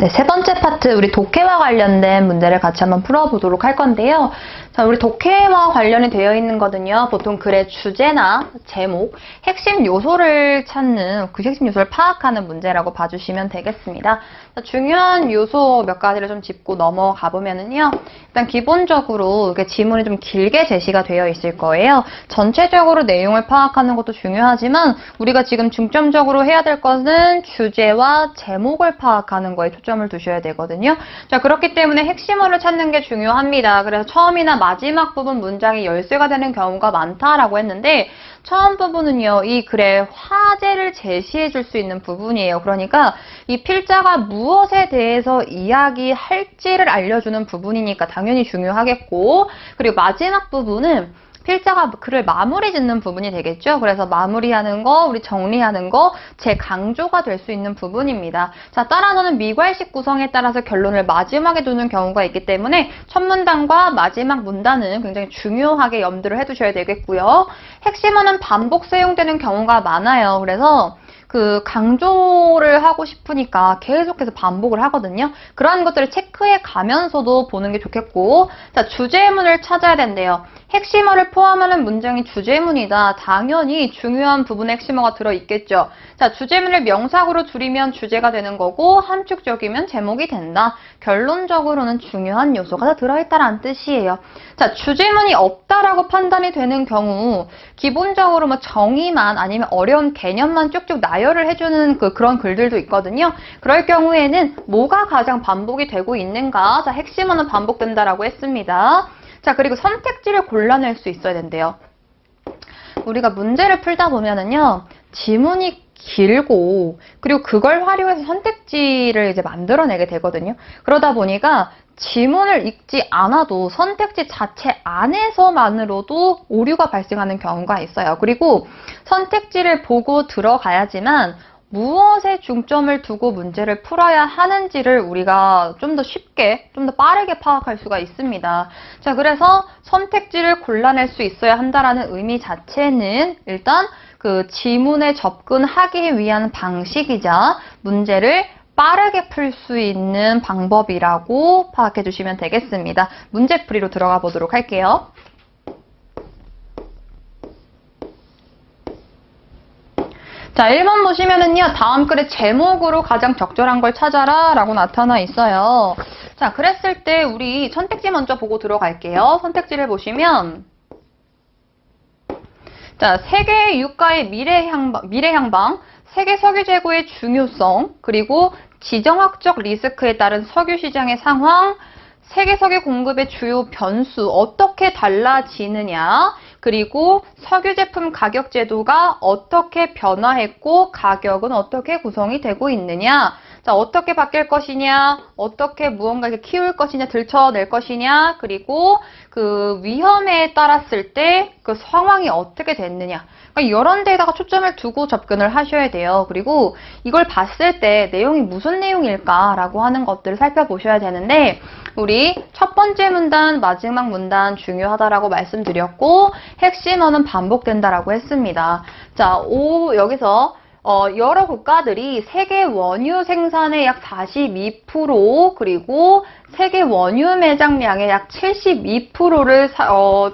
네, 세 번째 파트 우리 독해와 관련된 문제를 같이 한번 풀어보도록 할 건데요. 자, 우리 독해와 관련이 되어 있는 거는요. 보통 글의 주제나 제목, 핵심 요소를 찾는 그 핵심 요소를 파악하는 문제라고 봐주시면 되겠습니다. 자, 중요한 요소 몇 가지를 좀 짚고 넘어가 보면은요. 일단 기본적으로 이렇게 지문이 좀 길게 제시가 되어 있을 거예요. 전체적으로 내용을 파악하는 것도 중요하지만 우리가 지금 중점적으로 해야 될 것은 주제와 제목을 파악하는 거에 초점을 두셔야 되거든요. 자, 그렇기 때문에 핵심어를 찾는 게 중요합니다. 그래서 처음이나 마지막 부분 문장이 열쇠가 되는 경우가 많다라고 했는데 처음 부분은요. 이 글의 화제를 제시해 줄 수 있는 부분이에요. 그러니까 이 필자가 무엇에 대해서 이야기할지를 알려주는 부분이니까 당연히 중요하겠고 그리고 마지막 부분은 필자가 글을 마무리 짓는 부분이 되겠죠. 그래서 마무리하는 거, 우리 정리하는 거, 재강조가 될 수 있는 부분입니다. 자, 따라서는 미괄식 구성에 따라서 결론을 마지막에 두는 경우가 있기 때문에 첫 문단과 마지막 문단은 굉장히 중요하게 염두를 해두셔야 되겠고요. 핵심어는 반복 사용되는 경우가 많아요. 그래서 그 강조를 하고 싶으니까 계속해서 반복을 하거든요. 그러한 것들을 체크해 가면서도 보는 게 좋겠고 자, 주제문을 찾아야 된대요. 핵심어를 포함하는 문장이 주제문이다. 당연히 중요한 부분에 핵심어가 들어있겠죠. 자, 주제문을 명사구로 줄이면 주제가 되는 거고 함축적이면 제목이 된다. 결론적으로는 중요한 요소가 다 들어있다라는 뜻이에요. 자, 주제문이 없다라고 판단이 되는 경우 기본적으로 뭐 정의만 아니면 어려운 개념만 쭉쭉 나열을 해주는 그런 글들도 있거든요. 그럴 경우에는 뭐가 가장 반복이 되고 있는가? 자, 핵심어는 반복된다라고 했습니다. 자, 그리고 선택지를 골라낼 수 있어야 된대요. 우리가 문제를 풀다 보면은요, 지문이 길고, 그리고 그걸 활용해서 선택지를 이제 만들어내게 되거든요. 그러다 보니까 지문을 읽지 않아도 선택지 자체 안에서만으로도 오류가 발생하는 경우가 있어요. 그리고 선택지를 보고 들어가야지만 무엇에 중점을 두고 문제를 풀어야 하는지를 우리가 좀 더 쉽게, 좀 더 빠르게 파악할 수가 있습니다. 자, 그래서 선택지를 골라낼 수 있어야 한다라는 의미 자체는 일단 그 지문에 접근하기 위한 방식이자 문제를 빠르게 풀 수 있는 방법이라고 파악해 주시면 되겠습니다. 문제풀이로 들어가 보도록 할게요. 자, 1번 보시면은요, 다음 글의 제목으로 가장 적절한 걸 찾아라 라고 나타나 있어요. 자, 그랬을 때 우리 선택지 먼저 보고 들어갈게요. 선택지를 보시면 자, 세계 유가의 미래 향방, 세계 석유 재고의 중요성, 그리고 지정학적 리스크에 따른 석유 시장의 상황, 세계 석유 공급의 주요 변수, 어떻게 달라지느냐, 그리고 석유 제품 가격 제도가 어떻게 변화했고 가격은 어떻게 구성이 되고 있느냐, 자, 어떻게 바뀔 것이냐, 어떻게 무언가 이렇게 키울 것이냐, 들춰낼 것이냐, 그리고 그 위험에 따랐을 때 그 상황이 어떻게 됐느냐. 그러니까 이런 데에다가 초점을 두고 접근을 하셔야 돼요. 그리고 이걸 봤을 때 내용이 무슨 내용일까라고 하는 것들을 살펴보셔야 되는데 우리 첫 번째 문단, 마지막 문단 중요하다라고 말씀드렸고 핵심어는 반복된다라고 했습니다. 자, 여기서 여러 국가들이 세계 원유 생산의 약 42% 그리고 세계 원유 매장량의 약 72%를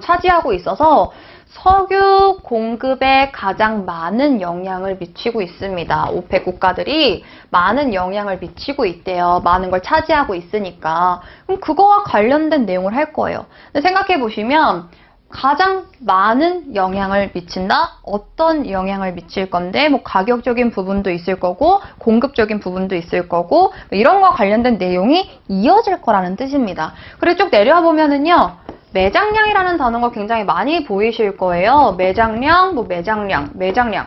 차지하고 있어서 석유 공급에 가장 많은 영향을 미치고 있습니다. 오펙 국가들이 많은 영향을 미치고 있대요. 많은 걸 차지하고 있으니까. 그럼 그거와 관련된 내용을 할 거예요. 근데 생각해 보시면 가장 많은 영향을 미친다? 어떤 영향을 미칠 건데 뭐 가격적인 부분도 있을 거고 공급적인 부분도 있을 거고 뭐 이런 거와 관련된 내용이 이어질 거라는 뜻입니다. 그리고 쭉 내려와 보면은요. 매장량이라는 단어가 굉장히 많이 보이실 거예요. 매장량, 매장량.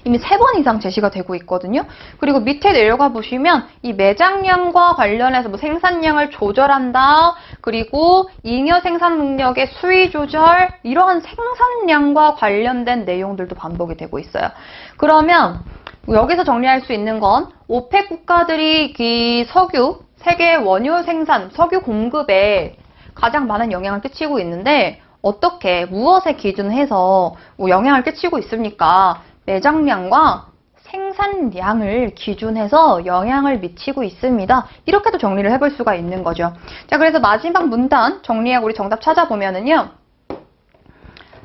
이미 3번 이상 제시가 되고 있거든요. 그리고 밑에 내려가 보시면 이 매장량과 관련해서 뭐 생산량을 조절한다. 그리고 잉여 생산 능력의 수위 조절, 이러한 생산량과 관련된 내용들도 반복이 되고 있어요. 그러면 여기서 정리할 수 있는 건 오펙 국가들이 이 석유, 세계 원유 생산, 석유 공급에 가장 많은 영향을 끼치고 있는데 어떻게, 무엇에 기준해서 영향을 끼치고 있습니까? 매장량과 생산량을 기준해서 영향을 미치고 있습니다. 이렇게도 정리를 해볼 수가 있는 거죠. 자, 그래서 마지막 문단 정리하고 우리 정답 찾아보면은요.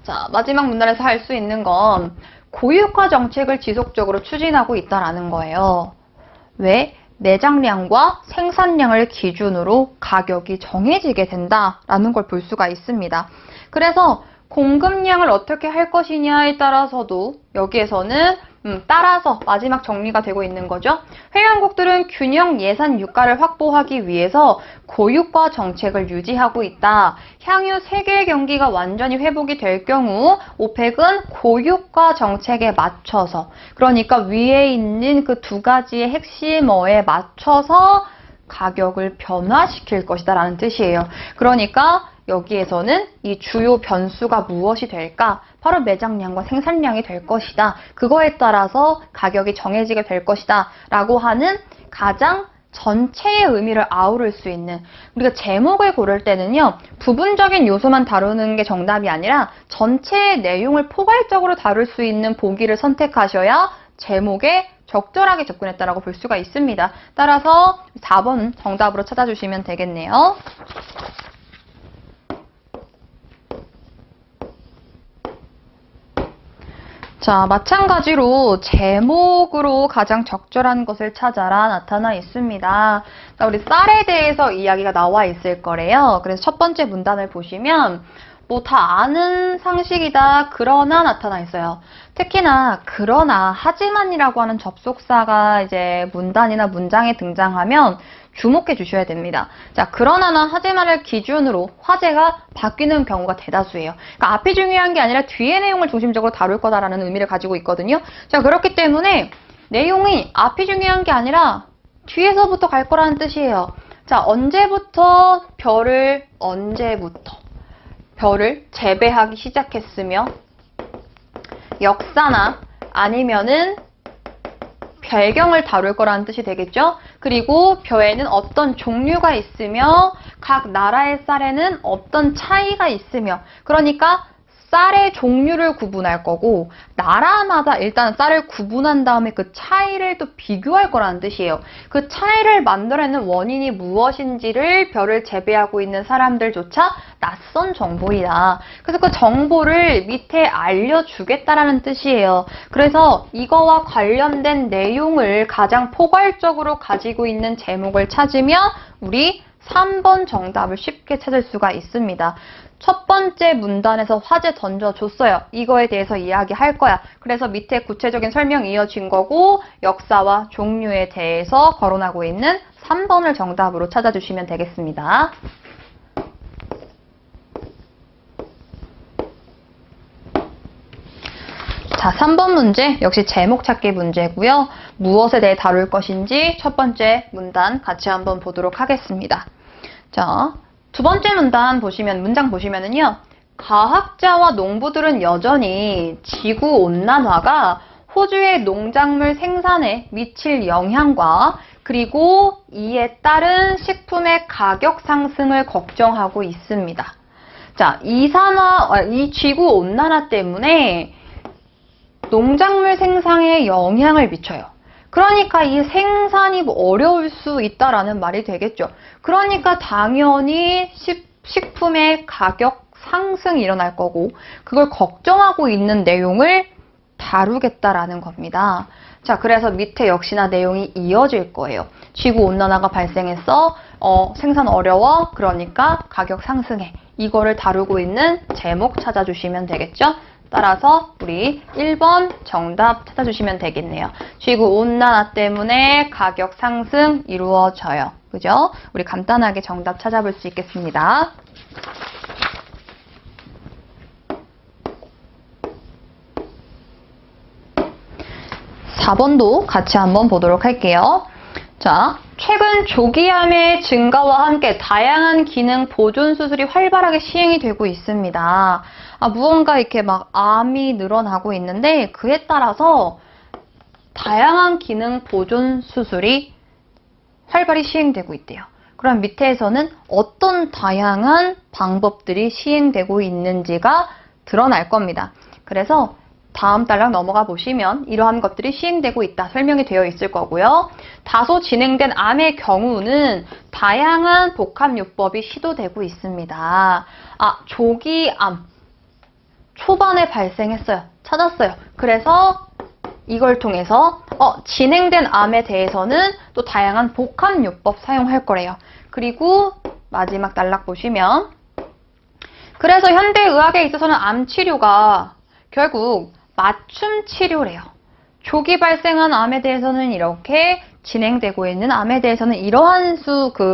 자, 마지막 문단에서 할 수 있는 건 고유가 정책을 지속적으로 추진하고 있다라는 거예요. 왜? 매장량과 생산량을 기준으로 가격이 정해지게 된다라는 걸 볼 수가 있습니다. 그래서 공급량을 어떻게 할 것이냐에 따라서도 여기에서는 따라서 마지막 정리가 되고 있는 거죠. 회원국들은 균형 예산 유가를 확보하기 위해서 고유가 정책을 유지하고 있다. 향후 세계 경기가 완전히 회복이 될 경우 오펙은 고유가 정책에 맞춰서, 그러니까 위에 있는 그 두 가지의 핵심어에 맞춰서 가격을 변화시킬 것이다 라는 뜻이에요. 그러니까 여기에서는 이 주요 변수가 무엇이 될까? 바로 매장량과 생산량이 될 것이다. 그거에 따라서 가격이 정해지게 될 것이다. 라고 하는 가장 전체의 의미를 아우를 수 있는, 우리가 제목을 고를 때는요, 부분적인 요소만 다루는 게 정답이 아니라 전체의 내용을 포괄적으로 다룰 수 있는 보기를 선택하셔야 제목에 적절하게 접근했다라고 볼 수가 있습니다. 따라서 4번 정답으로 찾아주시면 되겠네요. 자, 마찬가지로 제목으로 가장 적절한 것을 찾아라 나타나 있습니다. 자, 우리 쌀에 대해서 이야기가 나와 있을 거래요. 그래서 첫 번째 문단을 보시면 뭐 다 아는 상식이다, 그러나 나타나 있어요. 특히나 그러나, 하지만이라고 하는 접속사가 이제 문단이나 문장에 등장하면 주목해 주셔야 됩니다. 자, 그러나나 하지만을 기준으로 화제가 바뀌는 경우가 대다수예요. 그러니까 앞이 중요한 게 아니라 뒤의 내용을 중심적으로 다룰 거다라는 의미를 가지고 있거든요. 자, 그렇기 때문에 내용이 앞이 중요한 게 아니라 뒤에서부터 갈 거라는 뜻이에요. 자, 언제부터 별을 재배하기 시작했으며, 역사나 아니면은 별경을 다룰 거라는 뜻이 되겠죠. 그리고 벼에는 어떤 종류가 있으며 각 나라의 쌀에는 어떤 차이가 있으며, 그러니까 쌀의 종류를 구분할 거고 나라마다 일단 쌀을 구분한 다음에 그 차이를 또 비교할 거라는 뜻이에요. 그 차이를 만들어내는 원인이 무엇인지를 벼를 재배하고 있는 사람들조차 낯선 정보이다. 그래서 그 정보를 밑에 알려주겠다라는 뜻이에요. 그래서 이거와 관련된 내용을 가장 포괄적으로 가지고 있는 제목을 찾으면 우리 3번 정답을 쉽게 찾을 수가 있습니다. 첫 번째 문단에서 화제 던져줬어요. 이거에 대해서 이야기할 거야. 그래서 밑에 구체적인 설명이 이어진 거고 역사와 종류에 대해서 거론하고 있는 3번을 정답으로 찾아주시면 되겠습니다. 자, 3번 문제 역시 제목 찾기 문제고요. 무엇에 대해 다룰 것인지 첫 번째 문단 같이 한번 보도록 하겠습니다. 자, 두 번째 문장 보시면은요. 과학자와 농부들은 여전히 지구온난화가 호주의 농작물 생산에 미칠 영향과 그리고 이에 따른 식품의 가격 상승을 걱정하고 있습니다. 자, 이 지구온난화 때문에 농작물 생산에 영향을 미쳐요. 그러니까 이 생산이 어려울 수 있다라는 말이 되겠죠. 그러니까 당연히 식품의 가격 상승이 일어날 거고 그걸 걱정하고 있는 내용을 다루겠다라는 겁니다. 자, 그래서 밑에 역시나 내용이 이어질 거예요. 지구온난화가 발생해서 생산 어려워, 그러니까 가격 상승해. 이거를 다루고 있는 제목 찾아주시면 되겠죠. 따라서 우리 1번 정답 찾아주시면 되겠네요. 지구온난화 때문에 가격 상승 이루어져요. 그죠? 우리 간단하게 정답 찾아볼 수 있겠습니다. (4번도) 같이 한번 보도록 할게요. 자, 최근 조기암의 증가와 함께 다양한 기능 보존 수술이 활발하게 시행이 되고 있습니다. 무언가 이렇게 막 암이 늘어나고 있는데 그에 따라서 다양한 기능 보존 수술이 활발히 시행되고 있대요. 그럼 밑에서는 어떤 다양한 방법들이 시행되고 있는지가 드러날 겁니다. 그래서 다음 단락 넘어가 보시면 이러한 것들이 시행되고 있다 설명이 되어 있을 거고요. 다소 진행된 암의 경우는 다양한 복합요법이 시도되고 있습니다. 조기암 초반에 발생했어요. 찾았어요. 그래서 이걸 통해서 진행된 암에 대해서는 또 다양한 복합요법 사용할 거래요. 그리고 마지막 단락 보시면 그래서 현대의학에 있어서는 암 치료가 결국 맞춤 치료래요. 조기 발생한 암에 대해서는 이렇게, 진행되고 있는 암에 대해서는 이러한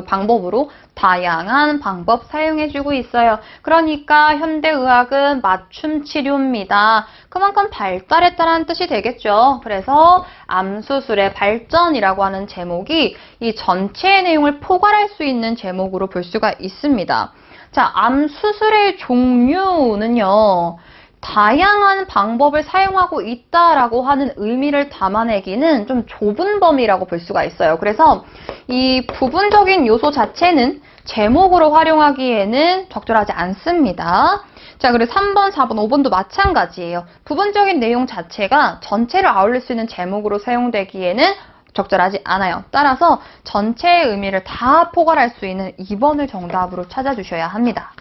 방법으로 다양한 방법 사용해주고 있어요. 그러니까 현대의학은 맞춤 치료입니다. 그만큼 발달했다는 뜻이 되겠죠. 그래서 암수술의 발전이라고 하는 제목이 이 전체의 내용을 포괄할 수 있는 제목으로 볼 수가 있습니다. 자, 암수술의 종류는요. 다양한 방법을 사용하고 있다라고 하는 의미를 담아내기는 좀 좁은 범위라고 볼 수가 있어요. 그래서 이 부분적인 요소 자체는 제목으로 활용하기에는 적절하지 않습니다. 자, 그리고 3번, 4번, 5번도 마찬가지예요. 부분적인 내용 자체가 전체를 아울릴 수 있는 제목으로 사용되기에는 적절하지 않아요. 따라서 전체의 의미를 다 포괄할 수 있는 2번을 정답으로 찾아주셔야 합니다.